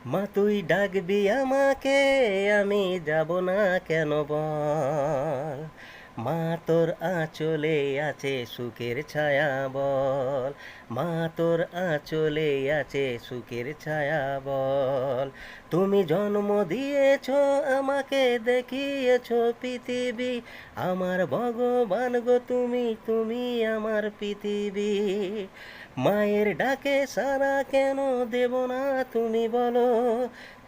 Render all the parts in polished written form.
মা তুই ডাকবি আমাকে, আমি যাব না কেন বল। মা তোর আঁচলে আছে সুখের ছায়া বল। মা তোর আঁচলে আছে সুখের ছায়া বল। তুমি জন্ম দিয়েছ আমাকে, দেখিয়েছ পৃথিবী, আমার ভগবান গো তুমি, তুমি আমার পৃথিবী। মায়ের ডাকে সারা কেন দেব না তুমি বলো।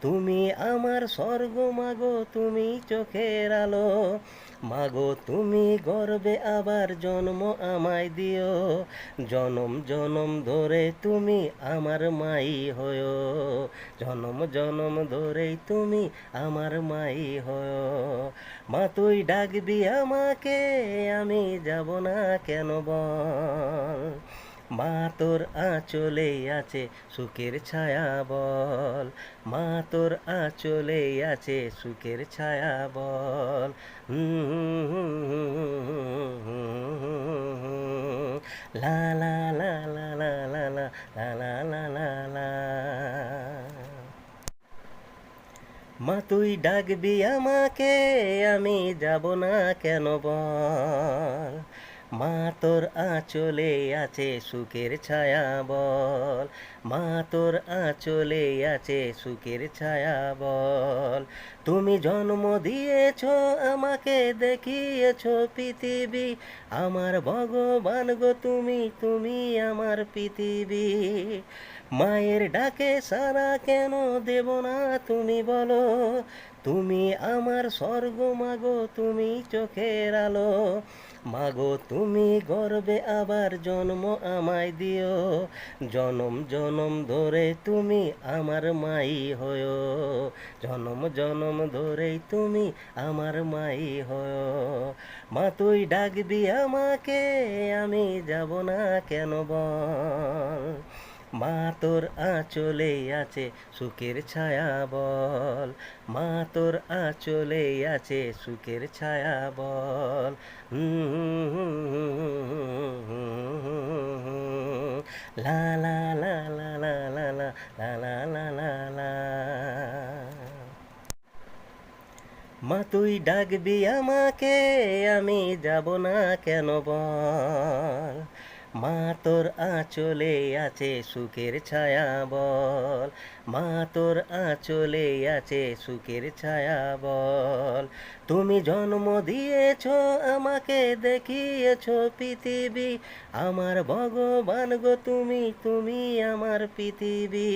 তুমি আমার স্বর্গ মাগো, তুমি চোখের আলো। মাগো তুমি গর্বে আবার জন্ম আমায় দিও। জনম জনম ধরে তুমি আমার মাই হয়ো। জনম জনম ধরেই তুমি আমার মাই হয়ো। মা তুই ডাকবি আমাকে, আমি যাব না কেন বল। মা তোর আঁচলে আছে সুখের ছায়া বল। মা তোর আঁচলে আছে সুখের ছায়া বল। লা লা লা লা লা লা লা লা লা লা লা লা। মা তুই ডাকবি আমাকে, আমি যাব না কেন বল। মা তোর আঁচলে আছে সুখের ছায়া বল। মা তোর আঁচলে আছে সুখের ছায়া বল। তুমি জন্ম দিয়েছ আমাকে, দেখিয়েছ পৃথিবী, আমার ভগবান গো তুমি, তুমি আমার পৃথিবী। মায়ের ডাকে সারা কেন দেব না তুমি বলো। তুমি আমার স্বর্গ মাগো, তুমি চোখের আলো। মাগো তুমি গর্বে আবার জন্ম আমায় দিও। জনম জনম ধরে তুমি আমার মাই হয়ো। জনম জনম ধরেই তুমি আমার মাই হয়ো। মা তুই ডাকবি আমাকে, আমি যাব না কেন বল। মা তোর আঁচলে আছে সুখের ছায়া বল। মা তোর আঁচলে আছে সুখের ছায়া বল। লা লা লা লা লা লা লা লা লা লা লা লা। মা তুই ডাকবি আমাকে, আমি যাব না কেন বল। মা তোর আঁচলে আছে সুখের ছায়া বল। মা তোর আঁচলে আছে সুখের ছায়া বল। তুমি জন্ম দিয়েছ আমাকে, দেখিয়েছ পৃথিবী, আমার ভগবান গো তুমি, তুমি আমার পৃথিবী।